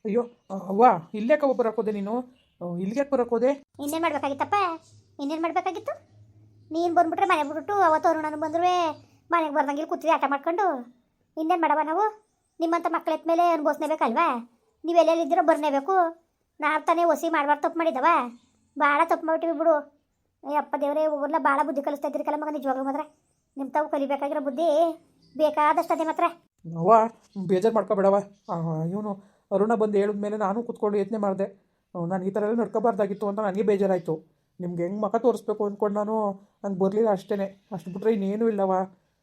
ಅಯ್ಯೋ ಅವ್ವ ಇಲ್ಲೇಕ ಬರೋಕೋದೆ ನೀನು ಇಲ್ಲಿಗೆ ಬರೋಕೋದೆ. ಇನ್ನೇನು ಮಾಡ್ಬೇಕಾಗಿತ್ತಪ್ಪ? ಇನ್ನೇನು ಮಾಡಬೇಕಾಗಿತ್ತು? ನೀನು ಬಂದ್ಬಿಟ್ರೆ ಮನೆಗೆ ಬಿಟ್ಬಿಟ್ಟು ಅವತ್ತು ಅರುಣನು ಬಂದ್ರು ಮನೆಗೆ ಬರ್ದಂಗೆ ಕೂತೀವಿ ಆಟ ಮಾಡ್ಕೊಂಡು. ಇನ್ನೇನು ಮಾಡವ ನಾವು? ನಿಮ್ಮಂಥ ಮಕ್ಳ ಎತ್ತ ಮೇಲೆ ಅನುಭವಿಸ್ನೇಬೇಕಲ್ವಾ? ನೀವೆಲ್ಲೆಲ್ಲಿದ್ದೀರೋ ಬರ್ನೇಬೇಕು. ನಾವು ತಾನೇ ಒಸಿ ಮಾಡ್ಬಾರ್ದು ತಪ್ಪು ಮಾಡಿದವ, ಭಾಳ ತಪ್ಪು ಮಾಡ್ಬಿಟ್ಟಿವಿ ಬಿಡು. ಅಪ್ಪ ದೇವರೇ ಊರ್ಲ ಭಾಳ ಬುದ್ಧಿ ಕಲಿಸ್ತಾ ಇದ್ರಿಕಲ್ಲ ಮಗ, ನಿಜವಾಗ್ಲೂ ಮಾತ್ರ ನಿಮ್ಮ ತಾವು ಕಲಿಬೇಕಾಗಿರೋ ಬುದ್ಧಿ ಬೇಕಾದಷ್ಟು ಅದೇ ಮಾತ್ರ. ಅವ್ವ ಬೇಜಾರು ಮಾಡ್ಕೊಬೇಡವ. ಇವನು ಅರುಣ ಬಂದು ಹೇಳಿದ್ಮೇಲೆ ನಾನು ಕೂತ್ಕೊಂಡು ಯೋಚನೆ ಮಾಡಿದೆ. ನಾನು ಈ ಥರ ಎಲ್ಲ ನಡ್ಕೋಬಾರ್ದಾಗಿತ್ತು ಅಂತ ನನಗೆ ಬೇಜಾರಾಯಿತು. ನಿಮ್ಗೆ ಹೆಂಗೆ ಮಖ ತೋರಿಸ್ಬೇಕು ಅಂದ್ಕೊಂಡು ನಾನು ನಂಗೆ ಬರಲಿಲ್ಲ ಅಷ್ಟೇ. ಅಷ್ಟು ಬಿಟ್ಟರೆ ಇನ್ನೇನೂ ಇಲ್ಲವ.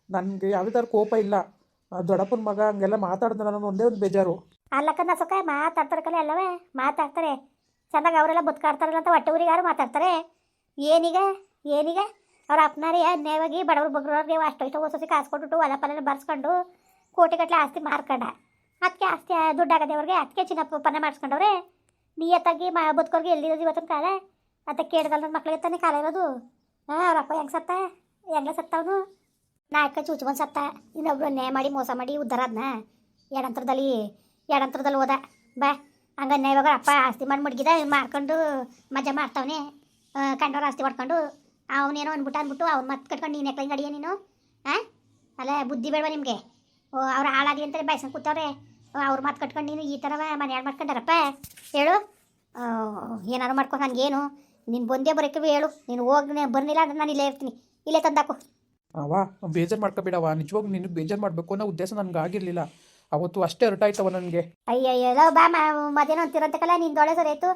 ನನಗೆ ಯಾವುದೇ ಥರ ಕೋಪ ಇಲ್ಲ. ದೊಡ್ಡಪ್ಪನ ಮಗ ಹಂಗೆಲ್ಲ ಮಾತಾಡಿದ್ರೆ ನಾನು ಒಂದೇ ಒಂದು ಬೇಜಾರು. ಅಲ್ಲಕ್ಕನ್ನ ಸುಖ ಮಾತಾಡ್ತಾರೆ ಕಲೆ ಅಲ್ಲವೇ ಮಾತಾಡ್ತಾರೆ ಚೆಂದಾಗಿ. ಅವರೆಲ್ಲ ಬದುಕಾಡ್ತಾರಲ್ಲ ಅಂತ ಹೊಟ್ಟೆ ಊರಿಗೆ ಯಾರು ಮಾತಾಡ್ತಾರೆ? ಏನೀಗ ಏನೀಗ ಅವ್ರ ಅಪ್ಪನಾರೇ ನ್ಯಾಯವಾಗಿ ಬಡವ್ರು ಬಗ್ರವ್ರಿಗೆ ಅಷ್ಟು ಇಷ್ಟು ಹೊಸ ಕಾಸು ಕೊಟ್ಬಿಟ್ಟು ಹೊಲ ಪಲ್ಲ ಬರ್ಸ್ಕೊಂಡು ಕೋಟಿಗಟ್ಟಲೆ ಆಸ್ತಿ ಮಾರ್ಕೊಂಡ. ಅದಕ್ಕೆ ಆಸ್ತಿ ದುಡ್ಡಾಗದೇವ್ರಿಗೆ ಅದಕ್ಕೆ ಚಿನ್ನಪ್ಪನ ಮಾಡಿಸ್ಕೊಂಡವ್ರೆ. ನಿಯತ್ತಾಗಿ ಬದುಕೋರ್ಗೆ ಎಲ್ಲಿರೋದು ಇವತ್ತಿನ ಕಾಲ ಅಂತ ಕೇಳಿದಲ್ಲ ನನ್ನ ಮಕ್ಳಿಗೆ ತಾನೇ ಕಾಲ ಇರೋದು. ಅವ್ರಪ್ಪ ಹೆಂಗೆ ಸತ್ತ, ಹೆಂಗೆ ಸತ್ತವನು ನಾಯಕ ಚೂಚು ಸತ್ತ. ಇನ್ನೊಬ್ರು ನ್ಯಾಯ ಮಾಡಿ ಮೋಸ ಮಾಡಿ ಉದ್ಧಾರ ಅದನ್ನ ಎಡಂತ್ರದಲ್ಲಿ ಹೋದ. ಬಾ ಹಂಗ ನ್ಯಾಯವಾಗ ಅಪ್ಪ ಆಸ್ತಿ ಮಾಡಿ ಮಡಗಿದ ಮಾರ್ಕೊಂಡು ಮಜಾ ಮಾಡ್ತಾವನೆ. ಕಂಡವ್ರ ಆಸ್ತಿ ಮಾಡ್ಕೊಂಡು ಅವನೇನೋ ಅಂದ್ಬಿಟ್ಟು ಅವ್ನ ಮತ್ತೆ ಕಟ್ಕೊಂಡು ನೀನು ಯಾಕೆ ಅಡಿಯ ನೀನು? ಅಲ್ಲ ಬುದ್ಧಿ ಬೇಡವಾ ನಿಮಗೆ? ಅವ್ರು ಹಾಳಾಗಲಿ ಅಂತಲೇ ಬಯಸ್ಕೊಂಡು ಕೂತವ್ರೆ. ಅವ್ರ ಮಾತು ಕಟ್ಕೊಂಡು ನೀನು ಈ ಥರ ಮನೆ ಹಾಳು ಮಾಡ್ಕೊಂಡಾರಪ್ಪ. ಹೇಳು, ಏನಾರು ಮಾಡ್ಕೊಂಡು ನನಗೇನು ನೀನು ಬಂದೇ ಬರೋಕ್ಕೆ ಹೇಳು. ನೀನು ಹೋಗಿ ಬರ್ನಿಲ್ಲ ಅಂದ್ರೆ ನಾನು ಇಲ್ಲೇ ಇರ್ತೀನಿ, ಇಲ್ಲೇ ತಂದಾಕು. ಅವ ಬೇಜಾರು ಮಾಡ್ಕೊಬೇಡವ. ನಿಜವಾಗ್ಲೂ ನಿನಗೆ ಬೇಜಾರು ಮಾಡಬೇಕು ಅನ್ನೋ ಉದ್ದೇಶ ನನಗೆ ಆಗಿರಲಿಲ್ಲ. ಅವತ್ತು ಅಷ್ಟೇ ಹೊರಟಾಯ್ತವ ನನಗೆ. ಅಯ್ಯಯ್ಯೋ ಬಾ ಮದೇನೋ ಅಂತಿರಂತಕಲ್ಲ ನಿಂದು ಒಳ್ಳೆ ಸರಿ ಆಯಿತು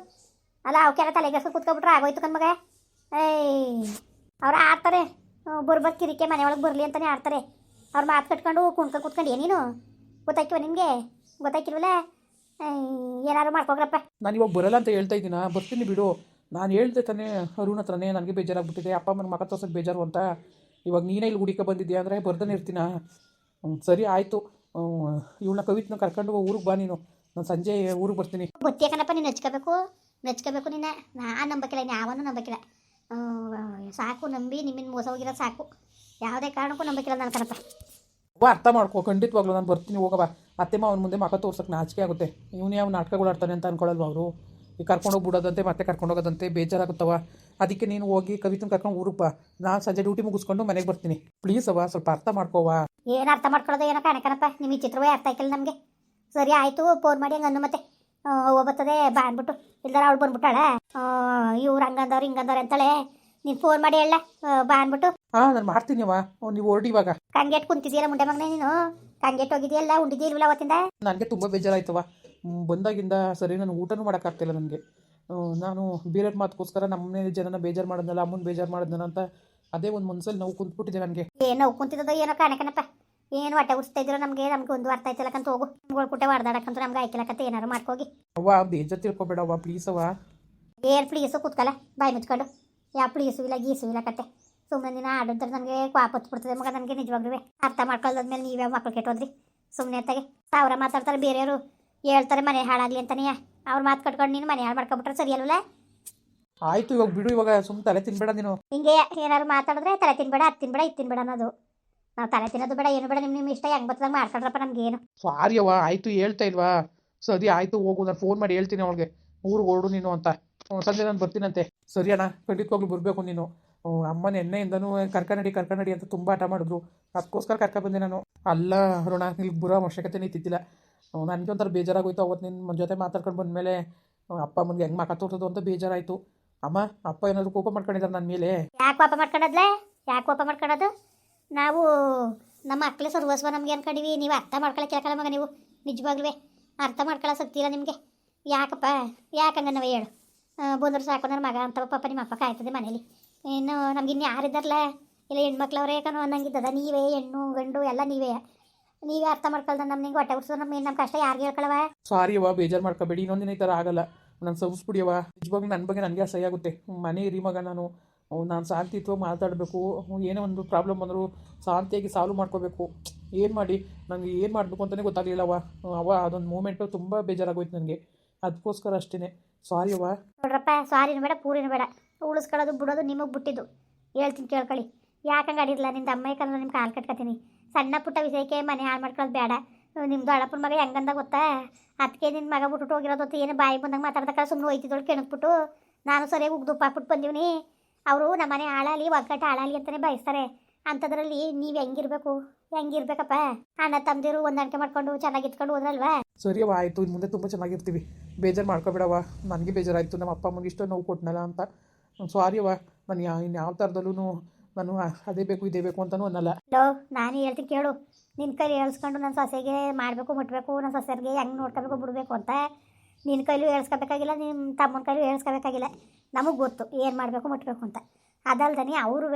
ಅಲ್ಲ. ಅವಕ್ಕೆಲ್ಲ ತಲೆಗೆಸ್ಕೊಂಡು ಕೂತ್ಕೊಬಿಟ್ರೆ ಆಗೋಯ್ತು ಕಣ್ಮಗ. ಅವ್ರು ಆಡ್ತಾರೆ ಬರ್ಬೇಕು ಕಿರಿಕೆ ಮನೆಯೊಳಗೆ ಬರಲಿ ಅಂತಲೇ ಆಡ್ತಾರೆ. ಅವ್ರು ಮಾತು ಕಟ್ಕೊಂಡು ಕೂತ್ಕೊಂಡು ಏನೇನು ಗೊತ್ತಾಯ್ಕಿವ ನಿಮಗೆ? ಗೊತ್ತಾಯ್ಕಿಲ್ವಲ್ಲ? ಏನಾದ್ರು ಮಾಡ್ಕೋಗ್ರಪ್ಪ. ನಾನು ಇವಾಗ ಬರಲ್ಲ ಅಂತ ಹೇಳ್ತಾ ಇದ್ದೀನ, ಬರ್ತೀನಿ ಬಿಡು. ನಾನು ಹೇಳ್ದೆ ತಾನೇ ಅರುಣ್ ಹತ್ರನೇ ನನಗೆ ಬೇಜಾರಾಗ್ಬಿಟ್ಟಿದೆ, ಅಪ್ಪ ಅಮ್ಮನ ಮಗ ತೋರ್ಸೋಕ್ಕೆ ಬೇಜಾರು ಅಂತ. ಇವಾಗ ನೀನೇ ಇಲ್ಲಿ ಹುಡುಕ ಬಂದಿದ್ಯಾ ಅಂದರೆ ಬರ್ತಾನೆ ಇರ್ತೀನ. ಸರಿ ಆಯಿತು. ಇವಳನ್ನ ಕವಿತನ ಕರ್ಕೊಂಡು ಊರಿಗೆ ಬಾ ನೀನು. ನಾನು ಸಂಜೆ ಊರಿಗೆ ಬರ್ತೀನಿ. ಗೊತ್ತೇಕನಪ್ಪ ನೀನು ನಚ್ಕೋಬೇಕು ನಿನ್ನ. ನಾನು ನಂಬಕ್ಕಿಲ್ಲ, ಯಾವನ್ನೂ ನಂಬಕ್ಕಿಲ್ಲ. ಸಾಕು ನಂಬಿ ನಿಮ್ಮಿಂದ ಮೋಸ ಹೋಗಿರೋದು ಸಾಕು. ಯಾವುದೇ ಕಾರಣಕ್ಕೂ ನಂಬಕ್ಕಿಲ್ಲ ನಾನು ಕಣಪ್ಪ. ಅರ್ಥ ಮಾಡ್ಕೊ, ಖಂಡಿತವಾಗ್ಲೂ ನಾನು ಬರ್ತೀನಿ. ಹೋಗವ. ಅತ್ತೆಮ್ಮ ಅವನ ಮುಂದೆ ಮಖ ತೋರ್ಸೋಕ್ಕೆ ನಾಚಿಕೆ ಆಗುತ್ತೆ. ಇವನೇ ಯಾವ ನಾಟಕಗಳು ಆಡ್ತಾನೆ ಅಂತ ಅನ್ಕೊಳ್ಳಲ್ವ ಅವರು? ಈಗ ಕರ್ಕೊಂಡೋಗ್ಬಿಡೋದಂತೆ ಮತ್ತೆ ಕರ್ಕೊಂಡೋಗೋದಂತೆ ಬೇಜಾರಾಗುತ್ತವ. ಅದಕ್ಕೆ ನೀನು ಹೋಗಿ ಕವಿತನ ಕರ್ಕೊಂಡು ಊರಿಗೆ ಬಾ. ನಾನು ಸಂಜೆ ಡ್ಯೂಟಿ ಮುಗಿಸ್ಕೊಂಡು ಮನೆಗೆ ಬರ್ತೀನಿ. ಪ್ಲೀಸ್ ಅವ, ಸ್ವಲ್ಪ ಅರ್ಥ ಮಾಡ್ಕೋವ. ಏನು ಅರ್ಥ ಮಾಡ್ಕೊಳ್ಳೋದು ಏನೋ ಕಣಕನಪ್ಪ. ನಿಮ್ಮ ಚಿತ್ರವೇ ಅರ್ಥ ಆಯ್ತಲ್ಲ ನಮಗೆ. ಸರಿ ಆಯಿತು, ಫೋನ್ ಮಾಡಿ ಹಂಗೆ ಅನ್ನು ಮತ್ತೆ ಬರ್ತದೆ ಬಾ ಅಂದ್ಬಿಟ್ಟು. ಇಲ್ದಾರ ಅವಳು ಬಂದ್ಬಿಟ್ಟಾಳೆ, ಇವ್ರು ಹಂಗಂದವ್ರು ಹಿಂಗಂದವ್ರು ಅಂತಾಳೆ. ನೀನು ಫೋನ್ ಮಾಡಿ ಹೇಳ ಬಾ ಅಂದ್ಬಿಟ್ಟು. ನಾನು ಮಾಡ್ತೀನಿ ಅವ, ನೀವು ಹೊರಡಿ ಇವಾಗ. ಕಂಗೆಟ್ ಕುಂತಿದ್ದೀಯಲ್ಲ ಮುಂಡೆ ಮಗನೇ ನೀನು? ಕಂಗೆಟ್ ಹೋಗಿದೆಯಲ್ಲ, ಉಂಡಿದ್ದೀಲ್ವಲ್ಲ ಅವತ್ತಿಂದ? ನನಗೆ ತುಂಬ ಬೇಜಾರಾಯ್ತವ. ಬಂದಾಗಿಂದ ಸರಿ ನಾನು ಊಟನೂ ಮಾಡೋಕ್ಕಾಗ್ತಿಲ್ಲ ನನಗೆ. ನಾನು ಬೇರೆಯವ್ರ ಮಾತುಗೋಸ್ಕರ ನಮ್ಮನೆ ಜನನ ಬೇಜಾರು ಮಾಡಿದ್ನಲ್ಲ, ಅಮ್ಮನ ಬೇಜಾರು ಮಾಡಿದ್ನಲ್ಲ ಅಂತ ಅದೇ ಒಂದು ಮನಸ್ಸಲ್ಲಿ ನೋವು ಕುಂತ್ಬಿಟ್ಟಿದೆ ನನಗೆ. ಏನು ನೋವು ಕುಂತಿದ್ದೋ ಏನೋ ಕಾಣಕನಪ್ಪ. ಏನು ಹೊಟ್ಟೆ ಉಡಿಸ್ತಾ ಇದ್ರು ನಮಗೆ ಒಂದು ಅರ್ಥ ಆಯ್ತಿಲ್ಲಕ್ಕಂತ ಹೋಗು. ನಿಮ್ಗಳು ಕುಟ್ಟೆ ಹೊಡೆದಾಡಕ್ಕಂತ ನಮ್ಗೆ ಆಯ್ಕಿಲ್ಲಕತ್ತೆ. ಏನಾರು ಮಾಡ್ಕೋಗಿ ಅವ್ವ, ಬೇಜಾರು ತಿಳ್ಕೊಬೇಡವ್ವ ಪ್ಲೀಸ್ ಅವ. ಏನು ಪ್ಲೀಸು ಕೂತ್ಕಲ್ಲ ಬಾಯಿ ಮುಚ್ಕೊಂಡು. ಯಾವ ಪ್ಲೀಸು ಇಲ್ಲ ಗೀಸು ಇಲ್ಲ ಕತ್ತೆ. ಸುಮ್ಮನೆ ದಿನ ಆಡಿದ್ರೆ ನನಗೆ ಕ್ವಾಪತ್ತು ಬಿಡ್ತದೆ ಮಗ. ನನಗೆ ನಿಜವಾಗ್ಲೂ ಅರ್ಥ ಮಾಡ್ಕೊಳ್ಳೋದ್ಮೇಲೆ ನೀವೇ ಮಕ್ಳು ಕೆಟ್ಟೋದ್ರಿ. ಸುಮ್ಮನೆ ಅತ್ತಾಗೆ ಸಾವಿರ ಮಾತಾಡ್ತಾರೆ ಬೇರೆಯವರು, ಹೇಳ್ತಾರೆ ಮನೆ ಹಾಳಾಗಲಿ ಅಂತಾನೆ. ಅವ್ರು ಮಾತು ಕಟ್ಕೊಂಡು ನೀನು ಮನೆ ಹಾಳು ಮಾಡ್ಕೊಬಿಟ್ರೆ ಸರಿ ಅಲ್ವಲ್ಲ? ಆಯಿತು ಇವಾಗ ಬಿಡು. ಇವಾಗ ಸುಮ್ಮನೆ ತಲೆ ತಿನ್ಬೇಡ ನೀನು. ಹಿಂಗೆ ಏನಾದ್ರು ಮಾತಾಡಿದ್ರೆ ತಲೆ ತಿನ್ಬೇಡ, ಅದು ತಿನ್ಬೇಡ, ಇದು ತಿನ್ಬೇಡ ಅನ್ನೋದು. ನಾವು ತಲೆ ತಿನ್ನೋದು ಬೇಡ, ಏನು ಬೇಡ. ನಿಮ್ಮ ಇಷ್ಟ ಹೆಂಗೆ ಬರ್ತದಾಗ ಮಾಡ್ಕೊಂಡ್ರಪ್ಪ, ನಮಗೇನು. ಸಾರಿ ಅವ್ವ, ಆಯಿತು ಹೇಳ್ತಾ ಇಲ್ವಾ? ಸರಿ ಆಯಿತು ಹೋಗು. ನಾನು ಫೋನ್ ಮಾಡಿ ಹೇಳ್ತೀನಿ ಅವಳಿಗೆ ಊರಿಗೆ ಹೊರಡು ನೀನು ಅಂತ. ಸಂಜೆ ನಾನು ಬರ್ತೀನಂತೆ. ಸರಿ ಅಣ್ಣ, ಖಂಡಿತವಾಗ್ಲೂ ಬರಬೇಕು ನೀನು. ಅಮ್ಮನ ಎಣ್ಣೆಯಿಂದನೂ ಕರ್ಕನಡಿ ಅಂತ ತುಂಬ ಆಟ ಮಾಡಿದ್ರು. ಅದಕ್ಕೋಸ್ಕರ ಕರ್ಕೊಬಂದೆ ನಾನು. ಅಲ್ಲ ಅರುಣ, ನಿಲ್ಗೆ ಬರೋ ಅವಶ್ಯಕತೆ ನಿಂತಿದ್ದಿಲ್ಲ. ನನಗೆ ಒಂಥರ ಬೇಜಾರಾಗೋಯ್ತು ಅವತ್ತು ನಿನ್ನ ಜೊತೆ ಮಾತಾಡ್ಕೊಂಡು ಬಂದಮೇಲೆ. ಅಪ್ಪ ಅಮ್ಮನಿಗೆ ಹೆಂಗೆ ಮಕ್ಕ ತೋರ್ಸೋದು ಅಂತ ಬೇಜಾರಾಯಿತು. ಅಮ್ಮ ಅಪ್ಪ ಏನಾದರೂ ಕೋಪ ಮಾಡ್ಕೊಂಡಿದ್ದಾರೆ ನನ್ನ ಮೇಲೆ? ಯಾಕೆ ಕೋಪ ಮಾಡ್ಕೊಂಡದ್ಲೆ? ಯಾಕೆ ಕೋಪ ಮಾಡ್ಕೊಳ್ಳೋದು? ನಾವು ನಮ್ಮ ಮಕ್ಕಳೇ ಸರ್ವಸ್ವ ನಮಗೆ ಅನ್ಕೊಂಡಿವಿ. ನೀವು ಅರ್ಥ ಮಾಡ್ಕೊಳ್ಳೋ ಕೇಳ್ಕಲ್ಲ ಮಗ. ನೀವು ನಿಜವಾಗ್ಲೂ ಅರ್ಥ ಮಾಡ್ಕೊಳ್ಳೋ ಶಕ್ತಿ ಇಲ್ಲ ನಿಮಗೆ. ಯಾಕಪ್ಪ? ಯಾಕಂಗ ನಾವೇ ಹೇಳು. ಬಂದರು ಸಾಕು ನನ್ನ ಮಗ ಅಂತ ಪಾಪ ನಿಮ್ಮ ಅಪ್ಪ ಕಾಯ್ತದೆ ಮನೇಲಿ. ಇನ್ನು ನಮ್ಗೆ ಇನ್ನು ಯಾರಿದ್ದಾರಲ್ಲ, ಇಲ್ಲ ಹೆಣ್ಮಕ್ಳವ್ರೇ ಕಣೋ ಅನ್ನಂಗಿದ್ದದ. ನೀವೇ ಹೆಣ್ಣು ಗಂಡು ಎಲ್ಲ ನೀವೇ ಅರ್ಥ ಮಾಡ್ಕೊಳ್ದ. ನಿಂಗೆ ಹೊಟ್ಟೆ ಉಡ್ಸೋದು ನಮ್ಮ ಕಷ್ಟ ಯಾರಿಗೆ ಹೇಳ್ಕೊಳವ? ಸಾರಿ ಅವ್ವ, ಬೇಜಾರು ಮಾಡ್ಕೋಬೇಡಿ. ಇನ್ನೊಂದಿನ ಈ ಥರ ಆಗಲ್ಲ. ನಾನು ಸವಿಸ್ಬಿಡಿಯವ. ನಿಜವಾಗ್ಲೂ ನನ್ನ ಬಗ್ಗೆ ನನಗೆ ಅಸಹ್ಯ ಆಗುತ್ತೆ. ಮನೆ ಇರಿ ಮಗ ನಾನು ಶಾಂತಿತ್ವ ಮಾತಾಡಬೇಕು. ಏನೇ ಒಂದು ಪ್ರಾಬ್ಲಮ್ ಬಂದರೂ ಶಾಂತಿಯಾಗಿ ಸಾಲ್ವ್ ಮಾಡ್ಕೋಬೇಕು. ಏನು ಮಾಡಿ ನನಗೆ ಏನು ಮಾಡಬೇಕು ಅಂತಲೇ ಗೊತ್ತಾಗಲಿಲ್ಲವ. ಅದೊಂದು ಮೂಮೆಂಟು ತುಂಬ ಬೇಜಾರಾಗೋಯ್ತು ನನಗೆ. ಅದಕ್ಕೋಸ್ಕರ ಅಷ್ಟೇ. ಸಾರಿ ಅವ್ವ. ನೋಡ್ರಪ್ಪ, ಸಾರಿನೂ ಬೇಡ ಪೂರಿನೂ ಬೇಡ. ಉಳಿಸ್ಕೊಳ್ಳೋದು ಬಿಡೋದು ನಿಮಗೆ ಬಿಟ್ಟಿದ್ದು. ಹೇಳ್ತೀನಿ ಕೇಳ್ಕೊಳ್ಳಿ. ಯಾಕಂಗೆ ಅಡಿರಲ್ಲ ನಿಂದ ಅಮ್ಮ ಯಾಕಂದ್ರೆ ನಿಮ್ಮ ಕಾಲು ಕಟ್ಕೊತೀನಿ. ಸಣ್ಣ ಪುಟ್ಟ ವಿಷಯಕ್ಕೆ ಮನೆ ಹಾಳು ಮಾಡ್ಕೊಳ್ಳೋದು ಬೇಡ. ನಿಮ್ದು ಅಳಪ್ಪನ ಮಗ ಹೆಂಗಂದ ಗೊತ್ತಾ, ಅದಕ್ಕೆ ನಿನ್ನ ಮಗ ಬಿಟ್ಬಿಟ್ಟು ಹೋಗಿರೋದು ಏನು ಬಾಯಿ ಬಂದಾಗ ಮಾತಾಡ್ದಕ್ಕ ಸುಮ್ಮನೆ ಹೋಯ್ತಿದ್ದಳು ಕೆಣಕ್ಬಿಟ್ಟು ನಾನು ಸರಿಯಾಗಿ ಉಗ್ದು ಹಾಕ್ಬಿಟ್ಟು ಬಂದೀವಿ. ಅವರು ನಮ್ಮನೆ ಆಳಾಲಿ ಒಗ್ಗಟ್ಟು ಆಳಾಲಿ ಅಂತಲೇ ಬಯಸ್ತಾರೆ. ಅಂಥದ್ರಲ್ಲಿ ನೀವು ಹೆಂಗಿರ್ಬೇಕಪ್ಪ, ಅಣ್ಣ ತಮ್ಮದಿರು ಹೊಂದಾಣಿಕೆ ಮಾಡ್ಕೊಂಡು ಚೆನ್ನಾಗಿ ಇಟ್ಕೊಂಡು ಹೋದ್ರಲ್ವಾ. ಸರಿಯವ ಆಯಿತು, ಇನ್ನು ಮುಂದೆ ತುಂಬ ಚೆನ್ನಾಗಿರ್ತೀವಿ. ಬೇಜಾರು ಮಾಡ್ಕೊಬೇಡವ, ನನಗೆ ಬೇಜಾರಾಯಿತು ನಮ್ಮ ಅಪ್ಪ ಅಮ್ಮಗೆ ಇಷ್ಟು ನೋವು ಕೊಟ್ಟನಲ್ಲ ಅಂತ. ಸಾರಿಯವ, ನಾನು ಇನ್ಯಾವ ಥರದಲ್ಲೂ ನಾನು ಅದೇ ಬೇಕು ಇದೇ ಬೇಕು ಅಂತಲೂ ಅನ್ನಲ್ಲ. ನಾನು ಹೇಳ್ತೀನಿ ಕೇಳು, ನಿನ್ನ ಕೈಲಿ ಹೇಳ್ಸ್ಕೊಂಡು ನನ್ನ ಸೊಸೆಗೆ ಮಾಡಬೇಕು ಮುಟ್ಟಬೇಕು, ನನ್ನ ಸೊಸೆಗೆ ಹೆಂಗೆ ನೋಡ್ಕೋಬೇಕು ಬಿಡಬೇಕು ಅಂತ ನಿನ್ನ ಕೈಲೂ ಹೇಳ್ಸ್ಕೋಬೇಕಾಗಿಲ್ಲ, ನಿಮ್ಮ ತಮ್ಮನ ಕೈಲೂ ಹೇಳ್ಸ್ಕೋಬೇಕಾಗಿಲ್ಲ. ನಮಗೆ ಗೊತ್ತು ಏನು ಮಾಡಬೇಕು ಮುಟ್ಟಬೇಕು ಅಂತ. ಅದಲ್ದನೆ ಅವ್ರೂ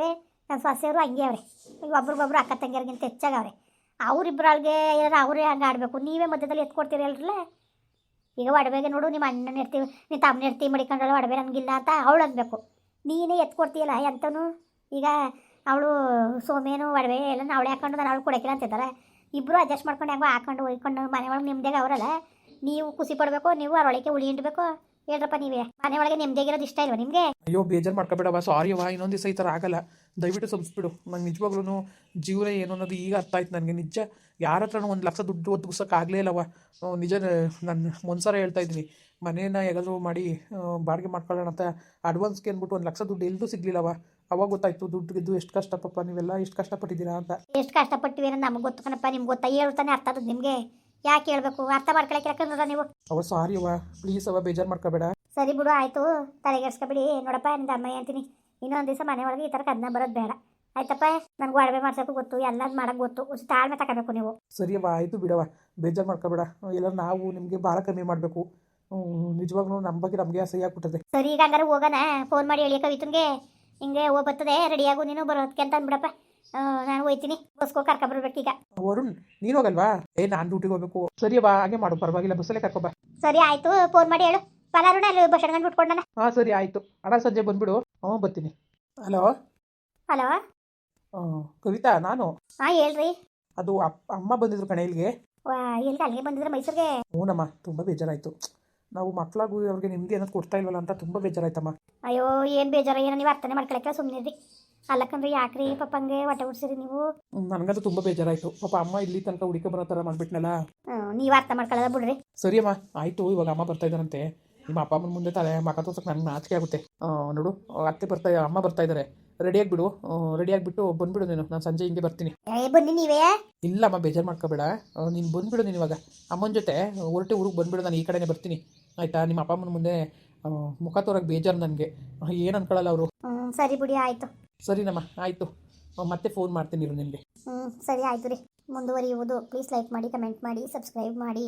ನನ್ನ ಸೊಸೆಯವರು ಹಂಗೆ ಅವ್ರೆ, ಈಗ ಒಬ್ರಿಗೊಬ್ರು ಅಕ್ಕ ತಂಗಿಯರಿಗಿಂತ ಹೆಚ್ಚಾಗವ್ರೆ. ಅವರಿಬ್ಬರೊಳಗೆ ಏನಾರು ಅವರೇ ಹಂಗೆ ಆಡಬೇಕು, ನೀವೇ ಮಧ್ಯದಲ್ಲಿ ಎತ್ಕೊಡ್ತೀರಿ ಅಲ್ರಲ್ಲ. ಈಗ ಒಡವೆಗೆ ನೋಡು, ನಿಮ್ಮ ಅಣ್ಣನ ಇರ್ತೀವಿ, ನಿಮ್ಮ ತಮ್ಮನ ಇರ್ತೀವಿ ಮಡಿಕೊಂಡ್ರಲ್ಲ ಒಡವೆ ನನಗಿಲ್ಲ ಅಂತ ಅವಳು ಅನ್ಬೇಕು. ನೀನೇ ಎತ್ಕೊಡ್ತೀಯಲ್ಲ ಎಂತನು. ಈಗ ಅವಳು ಸೋಮೇನು ಒಡವೆ ಎಲ್ಲ ಅವಳೆ ಹಾಕೊಂಡು ನಾನು ಅವಳು ಕೊಡೋಕಿಲ್ಲ ಅಂತಿದ್ದಾರೆ. ಇಬ್ಬರು ಅಡ್ಜಸ್ಟ್ ಮಾಡ್ಕೊಂಡು ಹೆಂಗೋ ಹಾಕೊಂಡು ಒಯ್ಕೊಂಡು ಮನೆ ಒಳಗೆ ನಿಮ್ದಾಗ ಅವರಲ್ಲ. ನೀವು ಖುಷಿ ಪಡಬೇಕು, ನೀವು ಅವಳಕ್ಕೆ ಉಳಿ ಹಿಂಡಬೇಕು. ಹೇಳ್ರಪ್ಪ, ನೀವೇ ಮನೆ ಒಳಗೆ ನಿಮ್ದೇಗಿರೋದು ಇಷ್ಟ ಇಲ್ವಾ ನಿಮಗೆ? ಅಯ್ಯೋ ಬೇಜಾರು ಮಾಡ್ಕೊಬೇಡವ, ಸಾರಿಯವ, ಇನ್ನೊಂದು ದಿವಸ ಈ ಥರ ಆಗಲ್ಲ. ದಯವಿಟ್ಟು ಸಂಸ್ಬಿಡು. ನಂಗೆ ನಿಜವಾಗ್ಲೂ ಜೀವನ ಏನು ಅನ್ನೋದು ಈಗ ಅರ್ಥ ಆಯ್ತು ನನಗೆ. ನಿಜ ಯಾರ ಹತ್ರನೂ 1 ಲಕ್ಷ ದುಡ್ಡು ಒದಗಿಸೋಕ್ಕಾಗಲೇ ಇಲ್ಲವ. ನಿಜ ನಾನು ಒಂದ್ಸಲ ಹೇಳ್ತಾ ಇದ್ದೀನಿ, ಮನೇನ ಹೇಗಾದರೂ ಮಾಡಿ ಬಾಡಿಗೆ ಮಾಡ್ಕೊಳ್ಳೋಣ ಅಂತ ಅಡ್ವಾನ್ಸ್ಗೆ ಅಂದ್ಬಿಟ್ಟು 1 ಲಕ್ಷ ದುಡ್ಡು ಎಲ್ಲೂ ಸಿಗಲಿಲ್ಲವ. ಅವಾಗ ಗೊತ್ತಾಯ್ತು ದುಡ್ಡಿದ್ದು ಎಷ್ಟು ಕಷ್ಟಪಪ್ಪ, ನೀವೆಲ್ಲ ಎಷ್ಟು ಕಷ್ಟಪಟ್ಟಿದ್ದೀರಾ ಅಂತ. ಎಷ್ಟು ಕಷ್ಟಪಟ್ಟಿವಿ ಅನ್ನೋದು ನಮಗೆ ಗೊತ್ತು ಕಣಪ್ಪ, ನಿಮ್ಗೆ ಗೊತ್ತಾ? ಹೇಳ್ತಾನೆ ಅರ್ಥ ಆದದ್ದು ನಿಮಗೆ. ಯಾಕೆ ಹೇಳ್ಬೇಕು, ಅರ್ಥ ಮಾಡ್ಕೊಳಕ್ಕೆ ಯಾಕಂದ್ರೆ ನೀವು. ಅವ ಸಾರಿಯವ, ಪ್ಲೀಸ್ ಅವ, ಬೇಜಾರು ಮಾಡ್ಕೋಬೇಡ. ಸರಿ ಬಿಡು, ಆಯಿತು, ತಲೆಗೆಡ್ಸ್ಕೊಬಿಡಿ. ನೋಡಪ್ಪ, ನಿಂದ ಅಮ್ಮ ಅಂತೀನಿ, ಇನ್ನೊಂದು ದಿವಸ ಮನೆ ಒಳಗೆ ಈ ಥರ ಕದನ ಬರೋದು ಬೇಡ ಆಯ್ತಪ್ಪ. ನನಗೆ ಒಡವೆ ಮಾಡ್ಸೋಕ್ಕೂ ಗೊತ್ತು, ಎಲ್ಲದು ಮಾಡೋಕ್ಕೆ ಗೊತ್ತು. ತಾಳ್ಮೆ ತಗೋಬೇಕು ನೀವು. ಸರಿಯವ, ಆಯಿತು ಬಿಡವ, ಬೇಜಾರು ಮಾಡ್ಕೋಬೇಡ. ಎಲ್ಲರೂ ನಾವು ನಿಮಗೆ ಭಾಳ ಕಮ್ಮಿ ಮಾಡಬೇಕು. ನಿಜವಾಗ್ಲೂ ನಮ್ಮ ಬಗ್ಗೆ ನಮಗೆ ಅಸಹ್ಯ ಆಗ್ಬಿಟ್ಟದೆ. ಸರಿ, ಈಗ ಹಂಗಾರೆ ಹೋಗೋಣ. ಫೋನ್ ಮಾಡಿ ಹೇಳಿ ಕವಿತನ್ಗೆ, ಹಿಂಗೆ ಬರ್ತದೆ, ರೆಡಿಯಾಗು ನೀನು ಬರೋದಕ್ಕೆ ಅಂತ ಅಂದ್ಬಿಡಪ್ಪ. ನಾನು ಹೋಯ್ತೀನಿ, ಬಸ್ಕೋ ಕರ್ಕೊಬರ್ಬೇಕೀಗ. ವರುಣ್, ನೀನು ಹೋಗಲ್ವಾ? ನಾನು ಡ್ಯೂಟಿಗೆ ಹೋಗ್ಬೇಕು. ಸರಿಯವ, ಹಾಗೆ ಮಾಡು, ಪರವಾಗಿಲ್ಲ, ಬಸ್ಸಲ್ಲೇ ಕರ್ಕೊಬಾ. ಸರಿ ಆಯಿತು, ಫೋನ್ ಮಾಡಿ ಹೇಳು. ಪಲಾರುಣ ಅಲ್ಲಿ ಬಸ್ ಸ್ಟ್ಯಾಂಡ್ ಬಿಟ್ಕೊಂಡಾನ. ಹಾಂ ಸರಿ ಆಯಿತು ಅಣ್ಣ, ಸಂಜೆ ಬಂದುಬಿಡು. ಬರ್ತೀನಿ. ಹಲೋ ಹಲೋ, ಕವಿತಾ, ನಾನು. ಹಾಂ ಹೇಳ್ರಿ. ಅದು ಅಮ್ಮ ಬಂದಿದ್ರು ಕಣೆ ಇಲ್ಲಿಗೆ. ಎಲ್ಲಿಗೆ? ಅಲ್ಲಿಗೆ ಬಂದಿದ್ರೆ ಮೈಸೂರಿಗೆ? ಹ್ಞೂನಮ್ಮ, ತುಂಬ ಬೇಜಾರಾಯಿತು. ನಾವು ಮಕ್ಕಳಾಗೂ ಅವ್ರಿಗೆ ನಿಮ್ಗೆ ಏನಾದ್ರು ಕೊಡ್ತಾ ಇಲ್ವಲ್ಲ ಅಂತ ತುಂಬ ಬೇಜಾರಾಯ್ತಮ್ಮ. ಅಯ್ಯೋ, ಏನು ಬೇಜಾರ, ಏನೋ ನೀವು ಅರ್ಥನೇ ಮಾಡ್ಕೊಳಕ್ಕೆ ಸುಮ್ಮನಿರಿ. ಅಲ್ಲಕ್ಕಂದ್ರೆ ಯಾಕ್ರಿ ಪಪ್ಪಂಗೆ ಹೊಟ್ಟೆ ಉಡ್ಸಿರಿ ನೀವು? ನನಗಂತೂ ತುಂಬ ಬೇಜಾರಾಯಿತು. ಪಾಪ ಅಮ್ಮ ಇಲ್ಲಿ ತನಕ ಹುಡುಕ ಬರೋ ಥರ ಮಾಡಿಬಿಟ್ನಲ್ಲ. ನೀವು ಅರ್ಥ ಮಾಡ್ಕೊಳ್ಳೋದ ಬಿಡ್ರಿ. ಸರಿಯಮ್ಮ, ಆಯಿತು. ಇವಾಗ ಅಮ್ಮ ಬರ್ತಾ ಇದ್ದಾರಂತೆ. ನಿಮ್ಮ ಅಪ್ಪ ಅಮ್ಮನ ಮುಂದೆ ತಲೆ ಮಕ ತೋರ್ಸಕ್ಕೆ ನನಗೆ ನಾಚಿಕೆ ಆಗುತ್ತೆ. ನೋಡು, ಅಮ್ಮ ಬರ್ತಾ ಇದ್ದಾರೆ. ರೆಡಿಯಾಗಿಬಿಡು. ರೆಡಿಯಾಗಿಬಿಟ್ಟು ಬಂದುಬಿಡು ನೀನು. ನಾನು ಸಂಜೆ ಹಿಂಗೆ ಬರ್ತೀನಿ. ಬನ್ನಿ ನೀವೇ. ಇಲ್ಲಮ್ಮ, ಬೇಜಾರು ಮಾಡ್ಕೋಬೇಡ. ನೀನು ಬಂದುಬಿಡು. ನೀನು ಇವಾಗ ಅಮ್ಮನ ಜೊತೆ ಹೊರಟೆ ಊರಿಗೆ ಬಂದುಬಿಡು. ನಾನು ಈ ಕಡೆನೇ ಬರ್ತೀನಿ, ಆಯಿತಾ? ನಿಮ್ಮ ಅಪ್ಪ ಅಮ್ಮನ ಮುಂದೆ ಮುಖ ತೋರಕ್ಕೆ ಬೇಜಾರು ನನಗೆ. ಏನು ಅನ್ಕೊಳ್ಳಲ್ಲ ಅವರು. ಸರಿ ಬಿಡಿ, ಆಯಿತು. ಸರಿನಮ್ಮ, ಆಯಿತು. ಮತ್ತೆ ಫೋನ್ ಮಾಡ್ತೀನಿ ನಿನಗೆ. ಸರಿ ಆಯಿತು ರೀ. ಮುಂದುವರಿಯುವುದು. ಪ್ಲೀಸ್ ಲೈಕ್ ಮಾಡಿ, ಕಮೆಂಟ್ ಮಾಡಿ, ಸಬ್ಸ್ಕ್ರೈಬ್ ಮಾಡಿ.